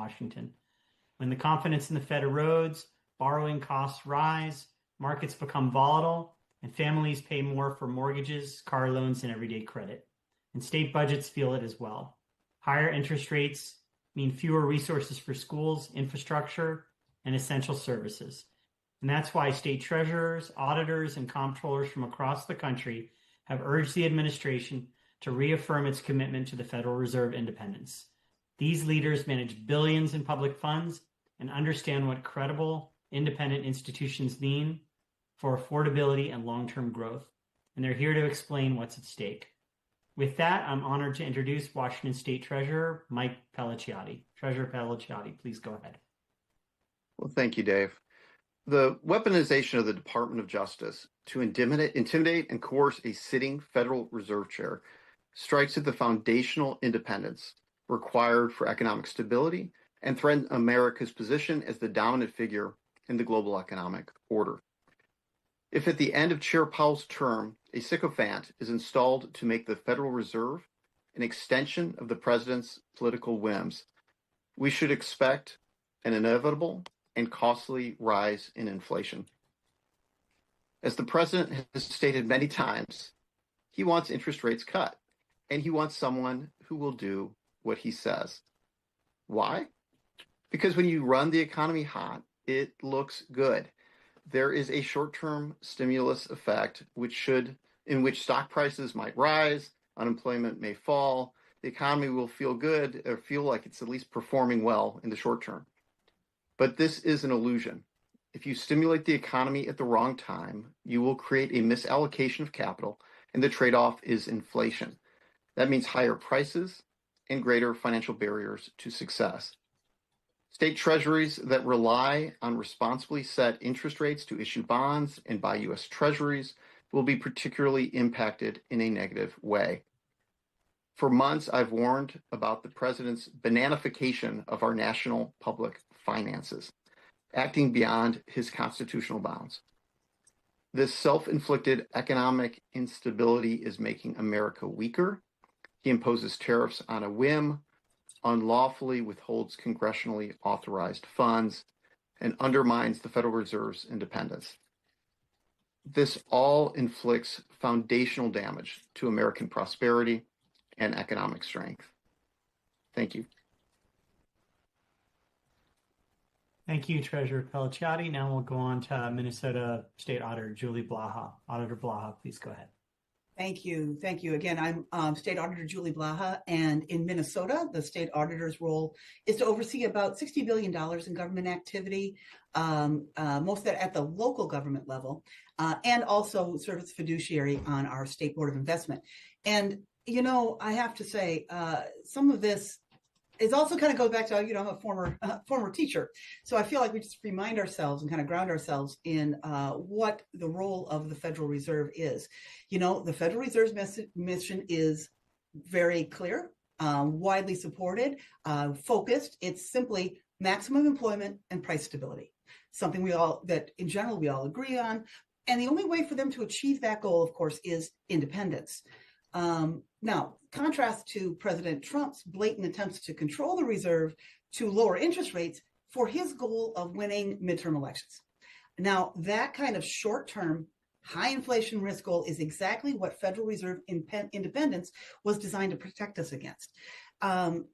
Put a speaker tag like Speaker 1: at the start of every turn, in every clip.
Speaker 1: Washington. When the confidence in the Fed erodes, borrowing costs rise, markets become volatile, and families pay more for mortgages, car loans, and everyday credit. And state budgets feel it as well. Higher interest rates mean fewer resources for schools, infrastructure, and essential services. And that's why state treasurers, auditors, and comptrollers from across the country have urged the administration to reaffirm its commitment to the Federal Reserve independence. These leaders manage billions in public funds and understand what credible, independent institutions mean for affordability and long-term growth. And they're here to explain what's at stake. With that, I'm honored to introduce Washington State Treasurer Mike Pelliciotti. Treasurer Pelliciotti, please go ahead.
Speaker 2: Well, thank you, Dave. The weaponization of the Department of Justice to intimidate and coerce a sitting Federal Reserve Chair strikes at the foundational independence required for economic stability and threatens America's position as the dominant figure in the global economic order. If at the end of Chair Powell's term, a sycophant is installed to make the Federal Reserve an extension of the president's political whims, we should expect an inevitable and costly rise in inflation. As the president has stated many times, he wants interest rates cut, and he wants someone who will do what he says. Why? Because when you run the economy hot, it looks good. There is a short-term stimulus effect in which stock prices might rise, unemployment may fall, the economy will feel good or feel like it's at least performing well in the short term. But this is an illusion. If you stimulate the economy at the wrong time, you will create a misallocation of capital, and the trade-off is inflation. That means higher prices and greater financial barriers to success. State treasuries that rely on responsibly set interest rates to issue bonds and buy U.S. treasuries will be particularly impacted in a negative way. For months, I've warned about the president's bananification of our national public finances, acting beyond his constitutional bounds. This self-inflicted economic instability is making America weaker. He imposes tariffs on a whim, unlawfully withholds congressionally authorized funds, and undermines the Federal Reserve's independence. This all inflicts foundational damage to American prosperity and economic strength. Thank you.
Speaker 1: Thank you, Treasurer Pelliciotti. Now we'll go on to Minnesota State Auditor Julie Blaha. Auditor Blaha, please go ahead.
Speaker 3: Thank you. Thank you. Again, I'm State Auditor Julie Blaha, and in Minnesota, the state auditor's role is to oversee about $60 billion in government activity, most of that at the local government level, and also serve as fiduciary on our State Board of Investment. And, you know, I have to say, some of this is also kind of goes back to, you know, I'm a former teacher. So I feel like we just remind ourselves and kind of ground ourselves in what the role of the Federal Reserve is. You know, the Federal Reserve's mission is very clear, widely supported, focused. It's simply maximum employment and price stability, something that in general we all agree on. And the only way for them to achieve that goal, of course, is independence. Now, contrast to President Trump's blatant attempts to control the reserve to lower interest rates for his goal of winning midterm elections. Now, that kind of short-term, high inflation risk goal is exactly what Federal Reserve independence was designed to protect us against. And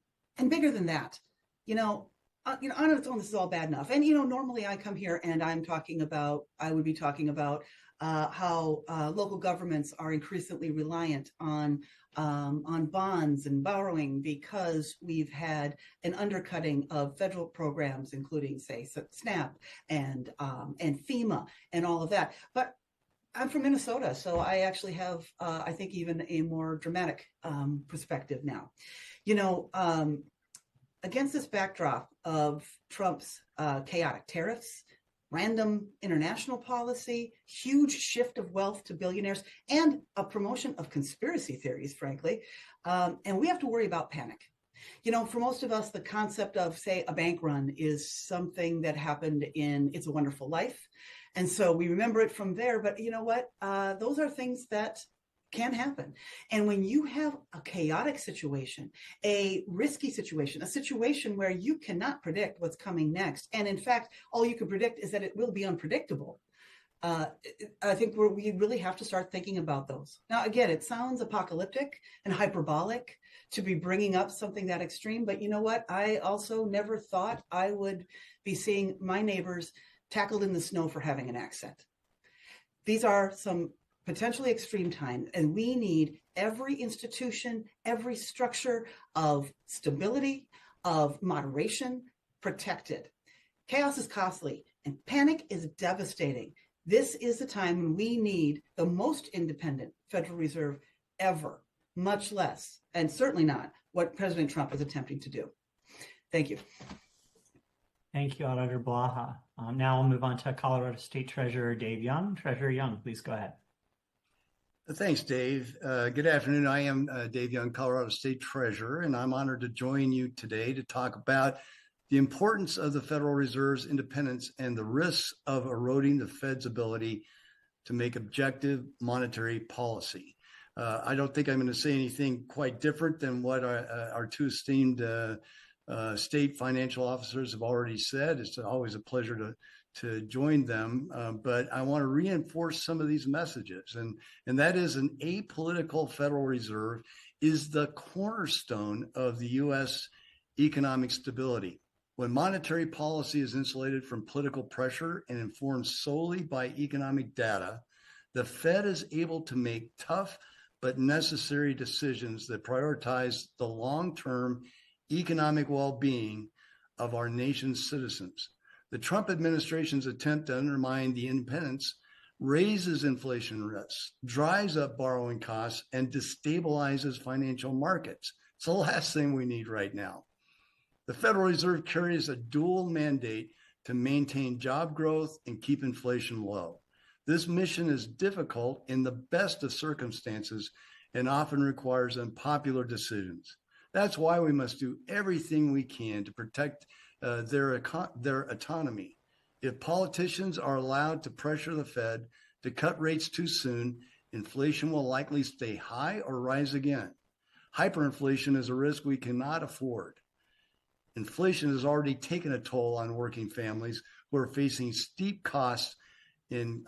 Speaker 3: bigger than that, on its own, this is all bad enough. And, normally I come here and I would be talking about how local governments are increasingly reliant on bonds and borrowing because we've had an undercutting of federal programs, including, say, SNAP and FEMA and all of that. But I'm from Minnesota, so I actually have, I think, even a more dramatic perspective now. Against this backdrop of Trump's chaotic tariffs, random international policy, huge shift of wealth to billionaires, and a promotion of conspiracy theories, frankly. And we have to worry about panic. For most of us, the concept of, say, a bank run is something that happened in It's a Wonderful Life. And so we remember it from there. But you know what? Those are things that Can happen. And when you have a chaotic situation, a risky situation, a situation where you cannot predict what's coming next, and in fact, all you can predict is that it will be unpredictable, I think we really have to start thinking about those. Now, again, it sounds apocalyptic and hyperbolic to be bringing up something that extreme, but you know what? I also never thought I would be seeing my neighbors tackled in the snow for having an accent. These are some potentially extreme times, and we need every institution, every structure of stability, of moderation protected. Chaos is costly and panic is devastating. This is the time when we need the most independent Federal Reserve ever, much less, and certainly not what President Trump is attempting to do. Thank you.
Speaker 1: Thank you, Auditor Blaha. Now we'll move on to Colorado State Treasurer Dave Young. Treasurer Young, please go ahead.
Speaker 4: Thanks, Dave. Good afternoon. I am Dave Young, Colorado State Treasurer, and I'm honored to join you today to talk about the importance of the Federal Reserve's independence and the risks of eroding the Fed's ability to make objective monetary policy. I don't think I'm going to say anything quite different than what our two esteemed state financial officers have already said. It's always a pleasure to join them, but I want to reinforce some of these messages, and that is an apolitical Federal Reserve is the cornerstone of the U.S. economic stability. When monetary policy is insulated from political pressure and informed solely by economic data, the Fed is able to make tough but necessary decisions that prioritize the long-term economic well-being of our nation's citizens. The Trump administration's attempt to undermine the independence raises inflation risks, drives up borrowing costs, and destabilizes financial markets. It's the last thing we need right now. The Federal Reserve carries a dual mandate to maintain job growth and keep inflation low. This mission is difficult in the best of circumstances and often requires unpopular decisions. That's why we must do everything we can to protect their autonomy. If politicians are allowed to pressure the Fed to cut rates too soon, inflation will likely stay high or rise again. Hyperinflation is a risk we cannot afford. Inflation has already taken a toll on working families who are facing steep costs in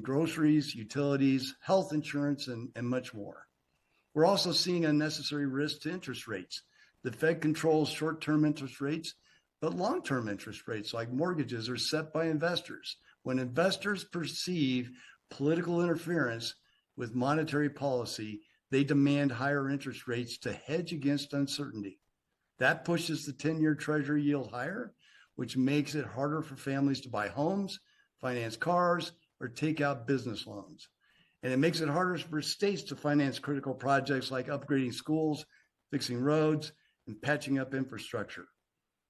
Speaker 4: groceries, utilities, health insurance, and much more. We're also seeing unnecessary risk to interest rates. The Fed controls short-term interest rates, but long-term interest rates like mortgages are set by investors. When investors perceive political interference with monetary policy, they demand higher interest rates to hedge against uncertainty. That pushes the 10-year Treasury yield higher, which makes it harder for families to buy homes, finance cars, or take out business loans. And it makes it harder for states to finance critical projects like upgrading schools, fixing roads, and patching up infrastructure.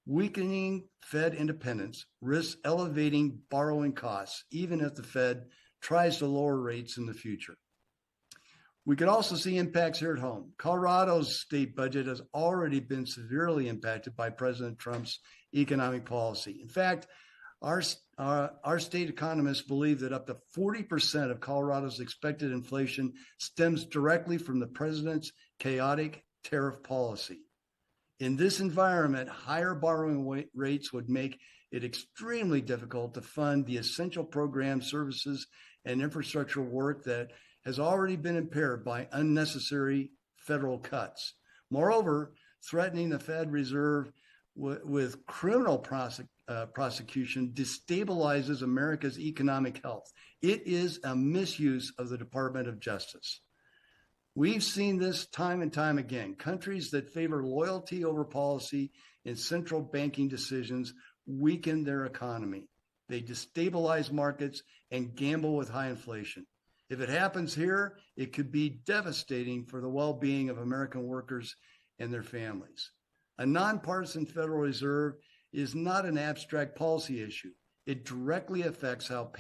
Speaker 4: Weakening Fed independence risks elevating borrowing costs, even if the Fed tries to lower rates in the future. We could also see impacts here at home. Colorado's state budget has already been severely impacted by President Trump's economic policy. In fact, our state economists believe that up to 40% of Colorado's expected inflation stems directly from the president's chaotic tariff policy. In this environment, higher borrowing rates would make it extremely difficult to fund the essential programs, services, and infrastructure work that has already been impaired by unnecessary federal cuts. Moreover, threatening the Fed Reserve with criminal prosecution destabilizes America's economic health. It is a misuse of the Department of Justice. We've seen this time and time again. Countries that favor loyalty over policy in central banking decisions weaken their economy. They destabilize markets and gamble with high inflation. If it happens here, it could be devastating for the well-being of American workers and their families. A nonpartisan Federal Reserve is not an abstract policy issue. It directly affects how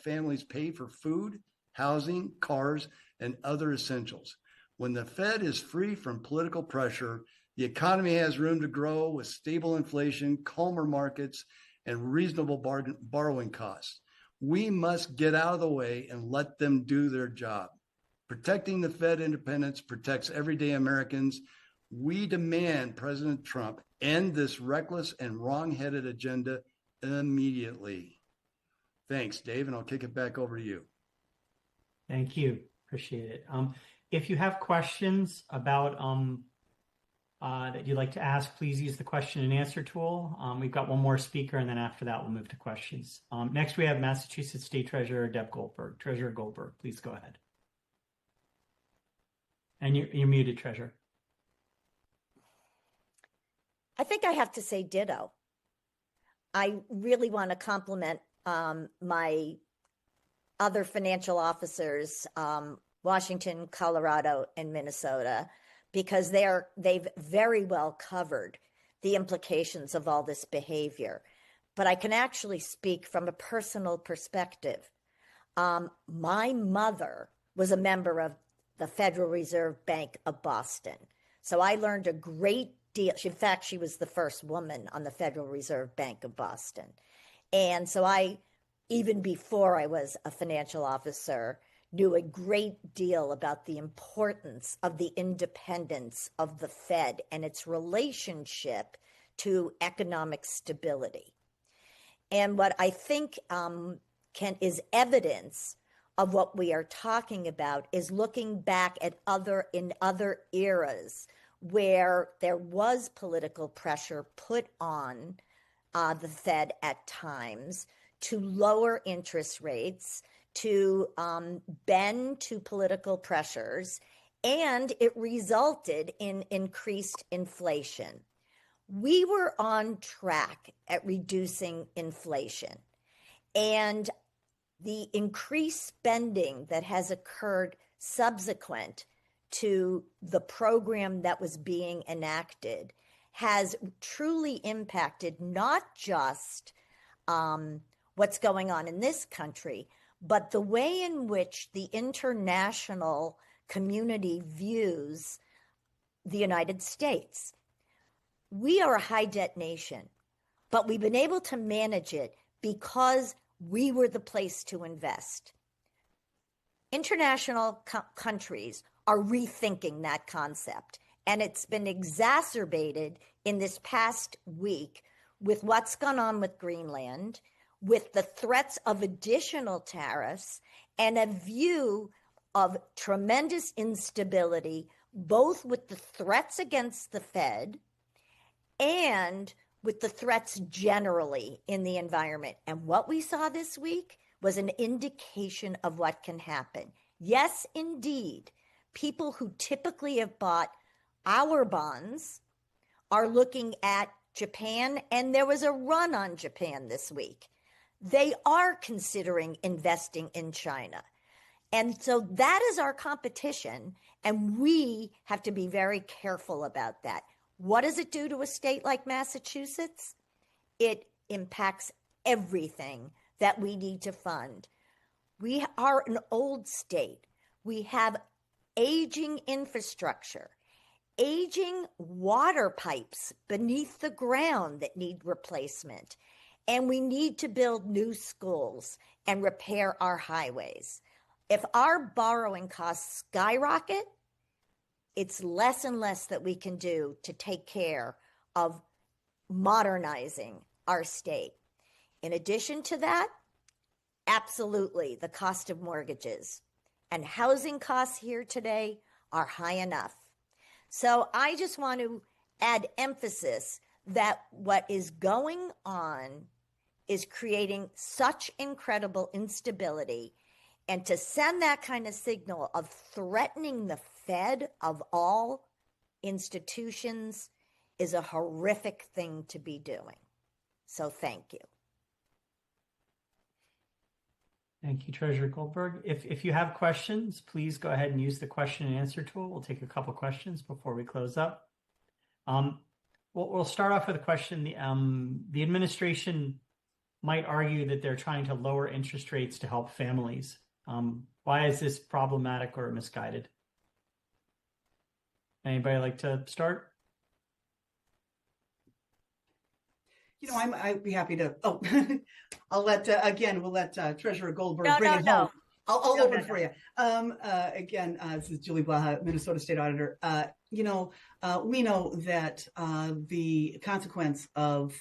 Speaker 4: families pay for food, housing, cars, and other essentials. When the Fed is free from political pressure, the economy has room to grow with stable inflation, calmer markets, and reasonable borrowing costs. We must get out of the way and let them do their job. Protecting the Fed independence protects everyday Americans. We demand President Trump end this reckless and wrong-headed agenda immediately. Thanks, Dave, and I'll kick it back over to you.
Speaker 1: Thank you. Appreciate it. If you have questions about that you'd like to ask, please use the question and answer tool. We've got one more speaker, and then after that, we'll move to questions. Next, we have Massachusetts State Treasurer Deb Goldberg. Treasurer Goldberg, please go ahead. And you're muted, Treasurer.
Speaker 5: I think I have to say ditto. I really want to compliment my other financial officers, Washington, Colorado, and Minnesota, because they've very well covered the implications of all this behavior. But I can actually speak from a personal perspective. My mother was a member of the Federal Reserve Bank of Boston. So I learned a great deal. In fact, she was the first woman on the Federal Reserve Bank of Boston. And so I, even before I was a financial officer, knew a great deal about the importance of the independence of the Fed and its relationship to economic stability. And what I think is evidence of what we are talking about is looking back at other eras where there was political pressure put on the Fed at times to lower interest rates, to bend to political pressures, and it resulted in increased inflation. We were on track at reducing inflation, and the increased spending that has occurred subsequent to the program that was being enacted has truly impacted not just what's going on in this country, but the way in which the international community views the United States. We are a high debt nation, but we've been able to manage it because we were the place to invest. International countries are rethinking that concept, and it's been exacerbated in this past week with what's gone on with Greenland, with the threats of additional tariffs, and a view of tremendous instability, both with the threats against the Fed and with the threats generally in the environment. And what we saw this week was an indication of what can happen. Yes, indeed, people who typically have bought our bonds are looking at Japan, and there was a run on Japan this week. They are considering investing in China. And so that is our competition, and we have to be very careful about that. What does it do to a state like Massachusetts? It impacts everything that we need to fund. We are an old state. We have aging infrastructure, aging water pipes beneath the ground that need replacement. And we need to build new schools and repair our highways. If our borrowing costs skyrocket, it's less and less that we can do to take care of modernizing our state. In addition to that, absolutely, the cost of mortgages and housing costs here today are high enough. So I just want to add emphasis that what is going on is creating such incredible instability, and to send that kind of signal of threatening the Fed of all institutions is a horrific thing to be doing. So thank you.
Speaker 1: Thank you, Treasurer Goldberg. If you have questions, please go ahead and use the question and answer tool. We'll take a couple questions before we close up. We'll start off with a question. The administration might argue that they're trying to lower interest rates to help families. Why is this problematic or misguided? Anybody like to start?
Speaker 3: I'd be happy to. Oh, I'll let we'll let Treasurer Goldberg bring it home.
Speaker 5: No.
Speaker 3: I'll open it for you. Again, this is Julie Blaha, Minnesota State Auditor. We know that the consequence of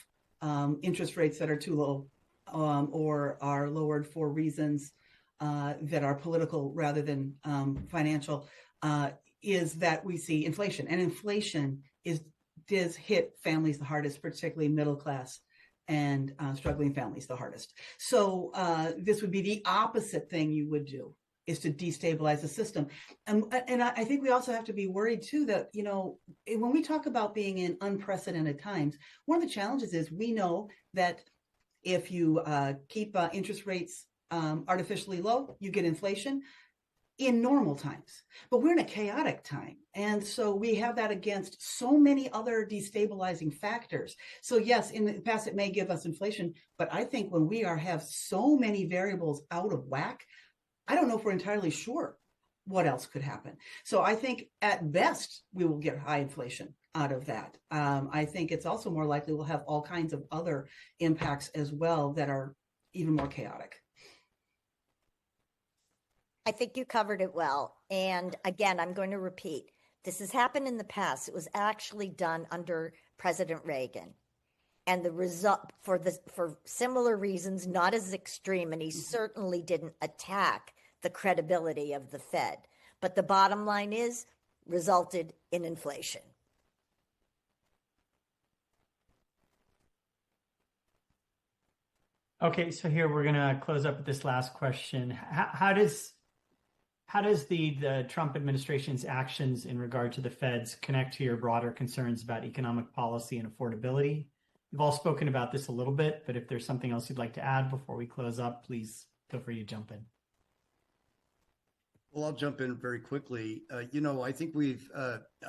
Speaker 3: interest rates that are too low or are lowered for reasons that are political rather than financial is that we see inflation. And inflation does hit families the hardest, particularly middle class and struggling families the hardest. So this would be the opposite thing you would do, is to destabilize the system. And I think we also have to be worried too that, when we talk about being in unprecedented times, one of the challenges is we know that if you keep interest rates artificially low, you get inflation in normal times. But we're in a chaotic time. And so we have that against so many other destabilizing factors. So yes, in the past, it may give us inflation, but I think when we have so many variables out of whack, I don't know if we're entirely sure what else could happen. So I think at best, we will get high inflation out of that. I think it's also more likely we'll have all kinds of other impacts as well that are even more chaotic.
Speaker 5: I think you covered it well. And again, I'm going to repeat, this has happened in the past. It was actually done under President Reagan. And the result for similar reasons, not as extreme, and he certainly didn't attack the credibility of the Fed. But the bottom line is, resulted in inflation.
Speaker 1: Okay, so here we're going to close up with this last question. How does the Trump administration's actions in regard to the Feds connect to your broader concerns about economic policy and affordability? We've all spoken about this a little bit, but if there's something else you'd like to add before we close up, please feel free to jump in.
Speaker 4: Well, I'll jump in very quickly. I think we've,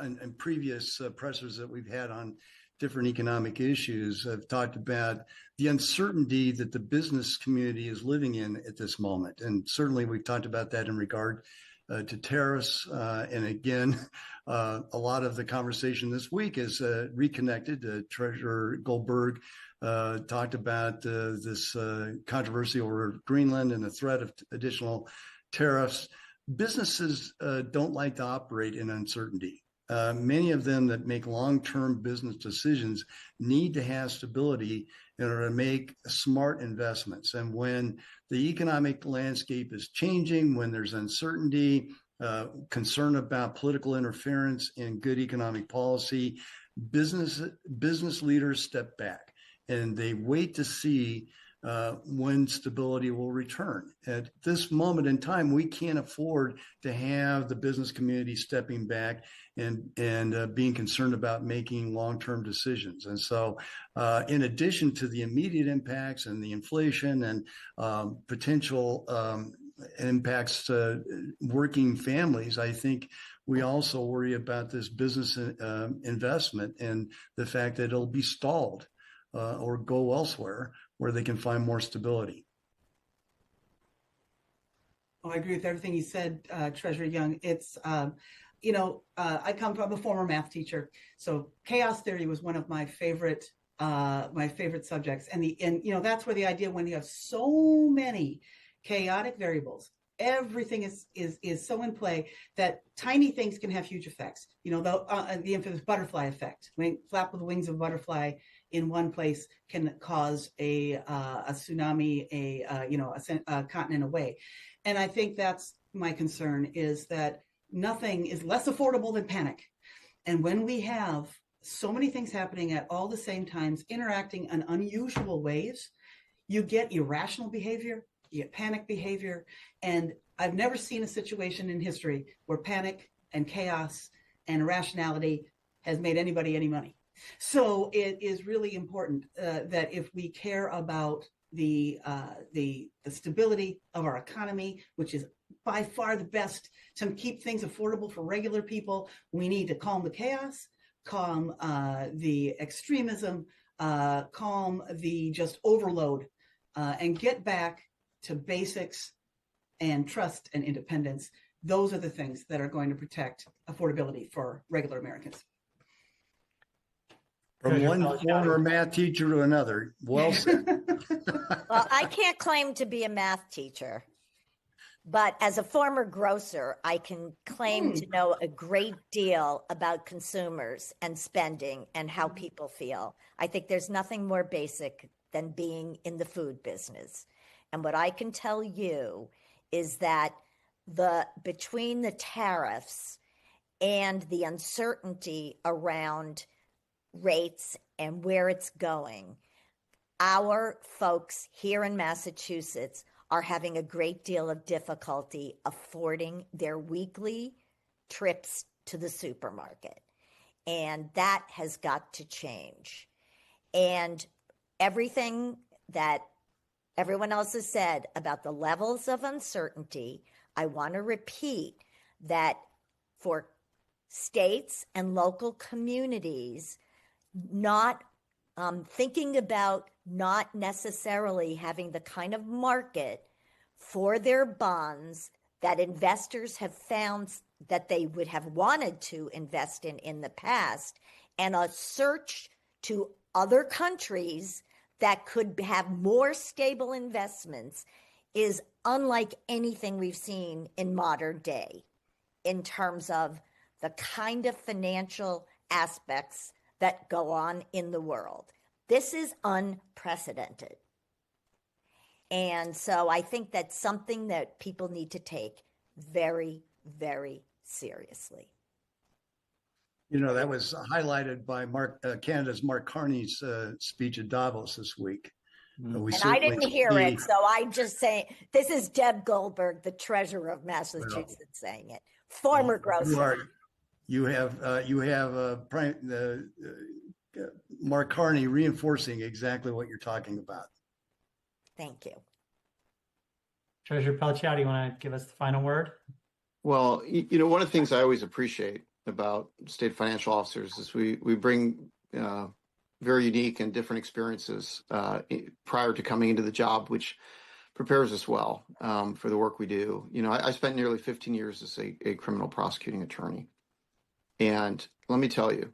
Speaker 4: in previous pressers that we've had on different economic issues, have talked about the uncertainty that the business community is living in at this moment. And certainly we've talked about that in regard to tariffs. And again, a lot of the conversation this week is reconnected. Treasurer Goldberg talked about this controversy over Greenland and the threat of additional tariffs. Businesses don't like to operate in uncertainty. Many of them that make long-term business decisions need to have stability in order to make smart investments. And when the economic landscape is changing, when there's uncertainty, concern about political interference in good economic policy, business leaders step back and they wait to see when stability will return. At this moment in time, we can't afford to have the business community stepping back and being concerned about making long-term decisions. And so in addition to the immediate impacts and the inflation and potential impacts to working families, I think we also worry about this business investment and the fact that it'll be stalled or go elsewhere where they can find more stability.
Speaker 3: I agree with everything you said, Treasurer Young. It's, I'm a former math teacher, so chaos theory was one of my favorite subjects. And that's where the idea, when you have so many chaotic variables, everything is so in play that tiny things can have huge effects. The infamous butterfly effect. When flap of the wings of a butterfly in one place can cause a tsunami, a continent away. And I think that's my concern, is that nothing is less affordable than panic. And when we have so many things happening at all the same times, interacting in unusual ways, you get irrational behavior, you get panic behavior. And I've never seen a situation in history where panic and chaos and irrationality has made anybody any money. So it is really important that if we care about the stability of our economy, which is by far the best to keep things affordable for regular people, we need to calm the chaos, calm the extremism, calm the just overload, and get back to basics and trust and independence. Those are the things that are going to protect affordability for regular Americans.
Speaker 4: From one former math teacher to another. Well said.
Speaker 5: Well, I can't claim to be a math teacher. But as a former grocer, I can claim to know a great deal about consumers and spending and how people feel. I think there's nothing more basic than being in the food business. And what I can tell you is that between the tariffs and the uncertainty around rates and where it's going, our folks here in Massachusetts are having a great deal of difficulty affording their weekly trips to the supermarket. And that has got to change. And everything that everyone else has said about the levels of uncertainty, I want to repeat that for states and local communities, not thinking about not necessarily having the kind of market for their bonds that investors have found that they would have wanted to invest in the past, and a search to other countries that could have more stable investments is unlike anything we've seen in modern day in terms of the kind of financial aspects that go on in the world. This is unprecedented. And so I think that's something that people need to take very, very seriously.
Speaker 4: You know, that was highlighted by Canada's Mark Carney's speech at Davos this week.
Speaker 5: And I didn't hear it, so I'm just saying, this is Deb Goldberg, the treasurer of Massachusetts, saying it. Former grocer.
Speaker 4: You have Mark Carney reinforcing exactly what you're talking about.
Speaker 5: Thank you.
Speaker 1: Treasurer Pellicciati, you want to give us the final word?
Speaker 2: Well, you know, one of the things I always appreciate about state financial officers is we bring very unique and different experiences prior to coming into the job, which prepares us well for the work we do. You know, I spent nearly 15 years as a criminal prosecuting attorney. And let me tell you,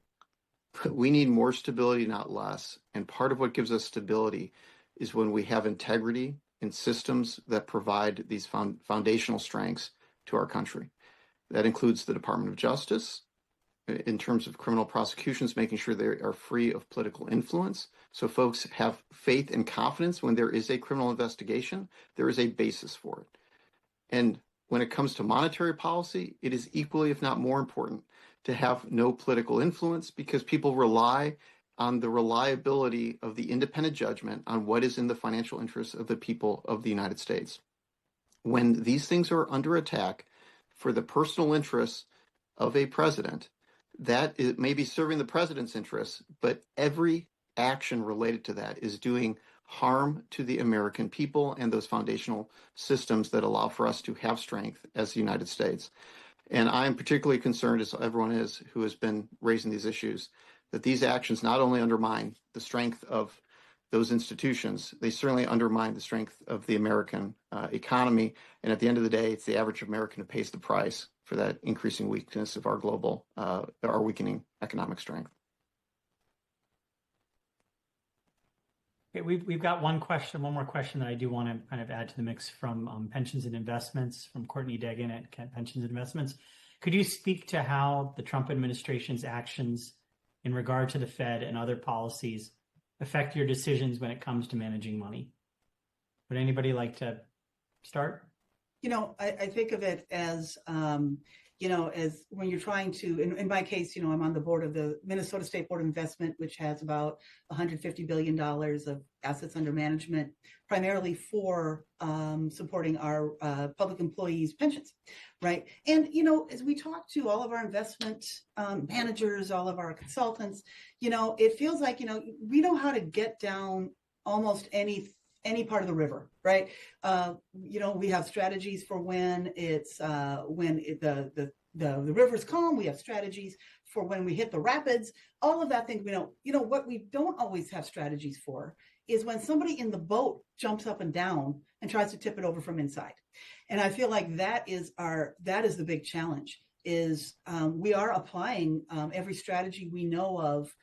Speaker 2: we need more stability, not less. And part of what gives us stability is when we have integrity in systems that provide these foundational strengths to our country. That includes the Department of Justice in terms of criminal prosecutions, making sure they are free of political influence. So folks have faith and confidence when there is a criminal investigation, there is a basis for it. And when it comes to monetary policy, it is equally, if not more important, to have no political influence, because people rely on the reliability of the independent judgment on what is in the financial interests of the people of the United States. When these things are under attack for the personal interests of a president, that it may be serving the president's interests, but every action related to that is doing harm to the American people and those foundational systems that allow for us to have strength as the United States. And I'm particularly concerned, as everyone is who has been raising these issues, that these actions not only undermine the strength of those institutions, they certainly undermine the strength of the American economy. And at the end of the day, it's the average American who pays the price for that increasing weakness of our our weakening economic strength.
Speaker 1: Okay, we've got one more question that I do want to kind of add to the mix from Pensions and Investments, from Courtney Degan at Pensions and Investments. Could you speak to how the Trump administration's actions in regard to the Fed and other policies affect your decisions when it comes to managing money? Would anybody like to start?
Speaker 3: You know, I think of it as, as when you're trying to, in my case, I'm on the board of the Minnesota State Board of Investment, which has about $150 billion of assets under management, primarily for supporting our public employees' pensions, right? And, as we talk to all of our investment managers, all of our consultants, it feels like, we know how to get down almost any part of the river, right? We have strategies for when it's the river's calm. We have strategies for when we hit the rapids. All of that thing we know. What we don't always have strategies for is when somebody in the boat jumps up and down and tries to tip it over from inside. And I feel like that is the big challenge. Is we are applying every strategy we know of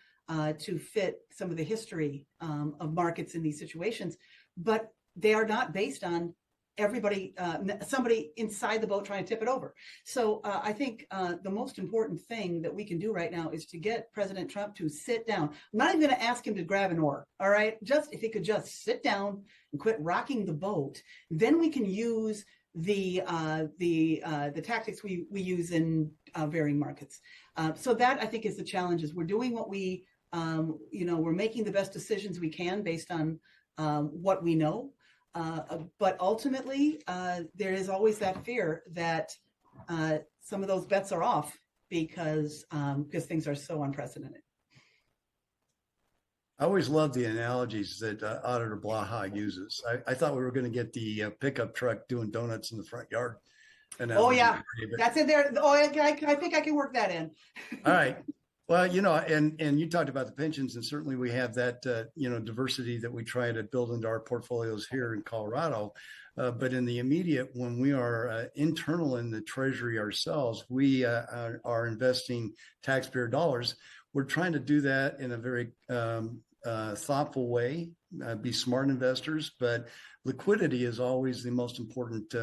Speaker 3: to fit some of the history of markets in these situations. But they are not based on everybody, somebody inside the boat trying to tip it over. So I think the most important thing that we can do right now is to get President Trump to sit down. I'm not even going to ask him to grab an oar. All right. Just if he could just sit down and quit rocking the boat, then we can use the tactics we use in varying markets. So that I think is the challenge. Is we're doing what we, we're making the best decisions we can based on what we know. But ultimately, there is always that fear that some of those bets are off because things are so unprecedented.
Speaker 4: I always love the analogies that Auditor Blaha uses. I thought we were going to get the pickup truck doing donuts in the front yard.
Speaker 3: Oh, yeah. That's in there. Oh, I think I can work that in.
Speaker 4: All right. Well, and you talked about the pensions, and certainly we have that, diversity that we try to build into our portfolios here in Colorado. But in the immediate, when we are internal in the Treasury ourselves, we are investing taxpayer dollars. We're trying to do that in a very thoughtful way, be smart investors, but liquidity is always the most important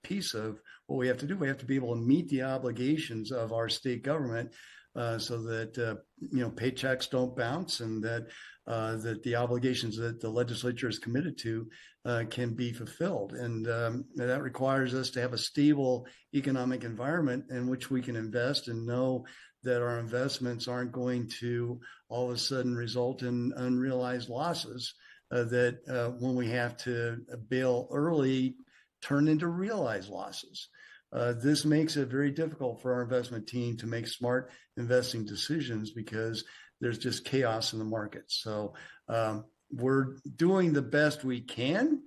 Speaker 4: piece of what we have to do. We have to be able to meet the obligations of our state government so that, paychecks don't bounce and that the obligations that the legislature is committed to can be fulfilled. And that requires us to have a stable economic environment in which we can invest and know that our investments aren't going to all of a sudden result in unrealized losses that when we have to bail early, turn into realized losses. This makes it very difficult for our investment team to make smart investing decisions because there's just chaos in the market. So we're doing the best we can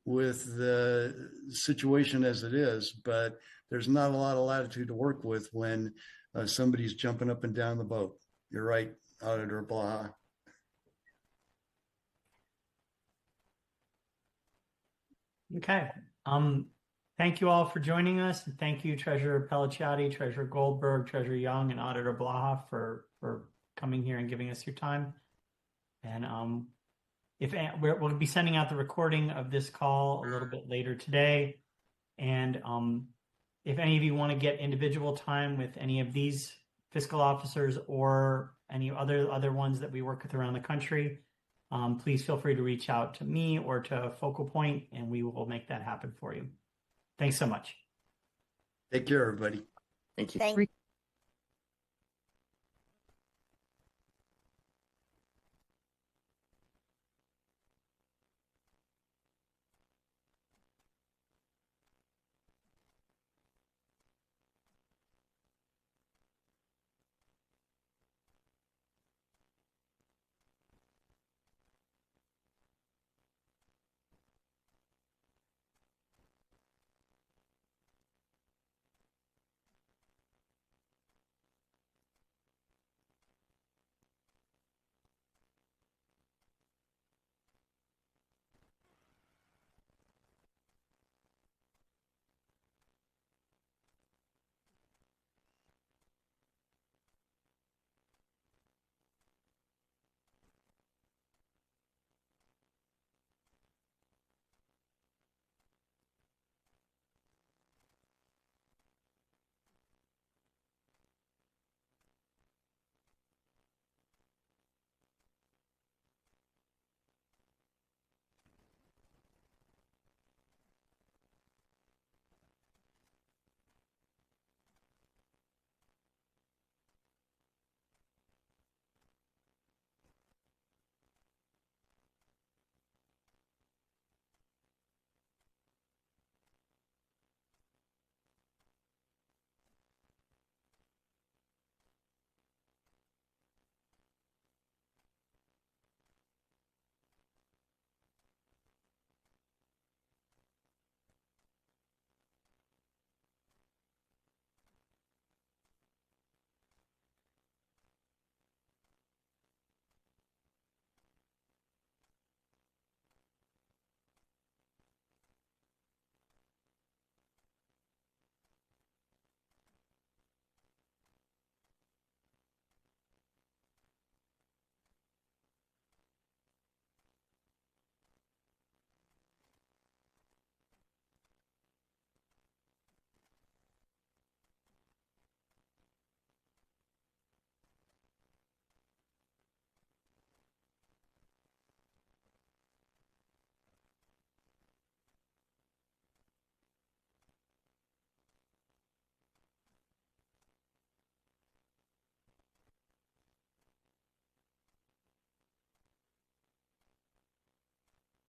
Speaker 4: with the situation as it is, but there's not a lot of latitude to work with when somebody's jumping up and down the boat. You're right, Auditor Blaha.
Speaker 1: Okay. Thank you all for joining us. And thank you, Treasurer Pellicciati, Treasurer Goldberg, Treasurer Young, and Auditor Blaha for coming here and giving us your time. And we'll be sending out the recording of this call a little bit later today. And if any of you want to get individual time with any of these fiscal officers or any other ones that we work with around the country, please feel free to reach out to me or to Focal Point, and we will make that happen for you. Thanks so much.
Speaker 4: Take care, everybody.
Speaker 2: Thank you.
Speaker 5: Thank